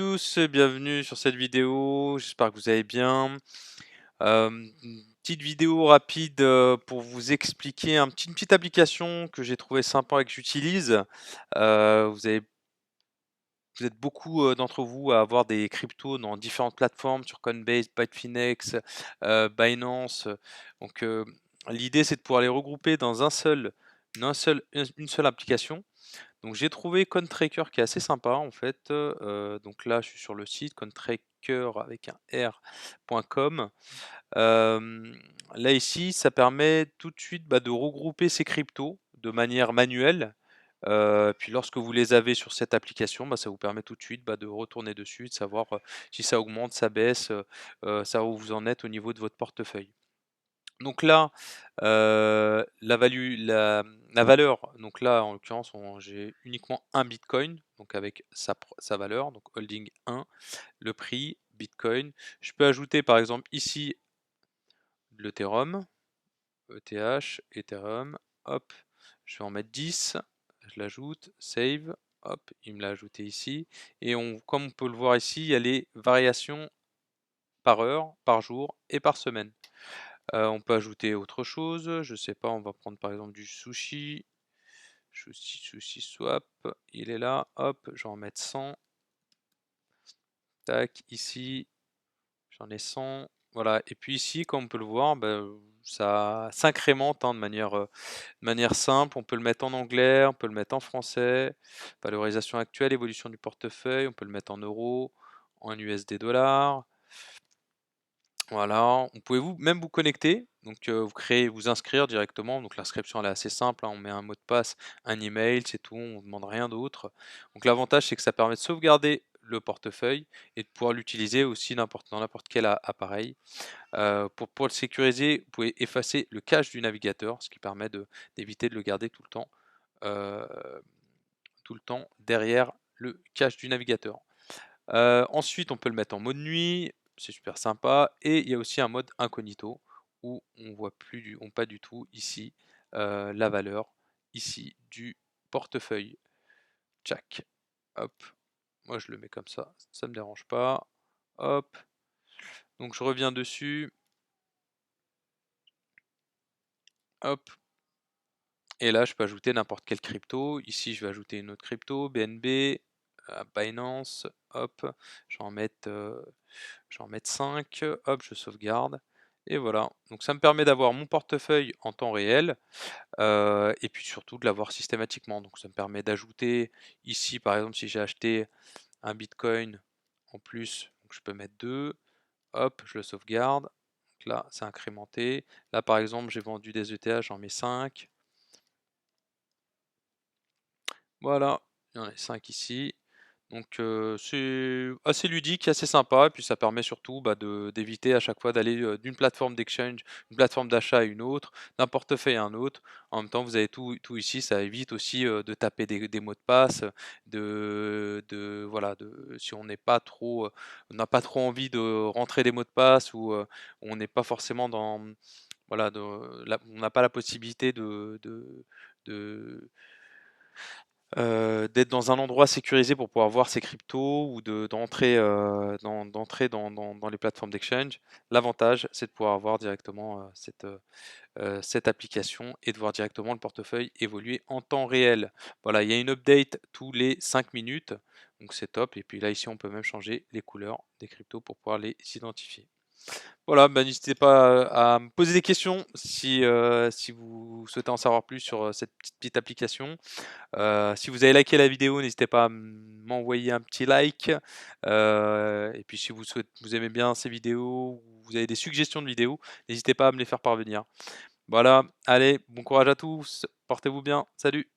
Tous, bienvenue sur cette vidéo, j'espère que vous allez bien. Une petite vidéo rapide pour vous expliquer une petite application que j'ai trouvé sympa et que j'utilise. Vous avez vous êtes beaucoup d'entre vous à avoir des cryptos dans différentes plateformes sur Coinbase, Bitfinex, Binance. Donc l'idée c'est de pouvoir les regrouper dans une seule application. Donc j'ai trouvé CoinTracker qui est assez sympa en fait. Donc là je suis sur le site CoinTracker avec un r.com. Là ici ça permet tout de suite de regrouper ces cryptos de manière manuelle. Puis lorsque vous les avez sur cette application, ça vous permet tout de suite de retourner dessus, de savoir si ça augmente, ça baisse, savoir où vous en êtes au niveau de votre portefeuille. Donc là, la valeur, donc là en l'occurrence j'ai uniquement un bitcoin, donc avec sa valeur, donc holding 1, le prix, bitcoin. Je peux ajouter par exemple ici l'Ethereum, ETH, Ethereum, hop, je vais en mettre 10, je l'ajoute, save, hop, il me l'a ajouté ici. Et comme on peut le voir ici, il y a les variations par heure, par jour et par semaine. On peut ajouter autre chose, je sais pas, on va prendre par exemple du sushi. Sushi swap, il est là, hop, je vais en mettre 100. Tac, ici, j'en ai 100. Voilà, et puis ici, comme on peut le voir, ça s'incrémente de manière simple. On peut le mettre en anglais, on peut le mettre en français. Valorisation actuelle, évolution du portefeuille, on peut le mettre en euros, en USD dollars. Voilà, vous pouvez même vous connecter, donc vous inscrire directement. Donc l'inscription elle est assez simple, hein. On met un mot de passe, un email, c'est tout, on ne demande rien d'autre. Donc l'avantage c'est que ça permet de sauvegarder le portefeuille et de pouvoir l'utiliser aussi dans n'importe quel appareil. Pour le sécuriser, vous pouvez effacer le cache du navigateur, ce qui permet d'éviter de le garder euh, tout le temps derrière le cache du navigateur. Ensuite, on peut le mettre en mode nuit, c'est super sympa. Et il y a aussi un mode incognito où on voit pas du tout ici la valeur ici du portefeuille. Tchac. Hop. Moi je le mets comme ça me dérange pas. Hop. Donc je reviens dessus. Hop. Et là je peux ajouter n'importe quelle crypto. Ici je vais ajouter une autre crypto, BNB, Binance. Hop. Je vais en mettre 5, hop, je sauvegarde, et voilà. Donc ça me permet d'avoir mon portefeuille en temps réel, et puis surtout de l'avoir systématiquement. Donc ça me permet d'ajouter ici, par exemple, si j'ai acheté un Bitcoin en plus, donc je peux mettre 2, hop, je le sauvegarde. Donc là, c'est incrémenté. Là, par exemple, j'ai vendu des ETH, j'en mets 5. Voilà, il y en a 5 ici. Donc c'est assez ludique, assez sympa, et puis ça permet surtout d'éviter à chaque fois d'aller d'une plateforme d'exchange, une plateforme d'achat à une autre, d'un portefeuille à un autre. En même temps, vous avez tout ici, ça évite aussi de taper des mots de passe, voilà, si on n'est pas trop, on n'a pas trop envie de rentrer des mots de passe, ou on n'est pas forcément dans, voilà, on n'a pas la possibilité de d'être dans un endroit sécurisé pour pouvoir voir ses cryptos, ou d'entrer dans les plateformes d'exchange. L'avantage, c'est de pouvoir avoir directement cette application et de voir directement le portefeuille évoluer en temps réel. Voilà, il y a une update tous les 5 minutes, donc c'est top. Et puis là, ici, on peut même changer les couleurs des cryptos pour pouvoir les identifier. Voilà, n'hésitez pas à me poser des questions si vous souhaitez en savoir plus sur cette petite application. Si vous avez liké la vidéo, n'hésitez pas à m'envoyer un petit like. Et puis si vous aimez bien ces vidéos, ou vous avez des suggestions de vidéos, n'hésitez pas à me les faire parvenir. Voilà, allez, bon courage à tous, portez-vous bien, salut!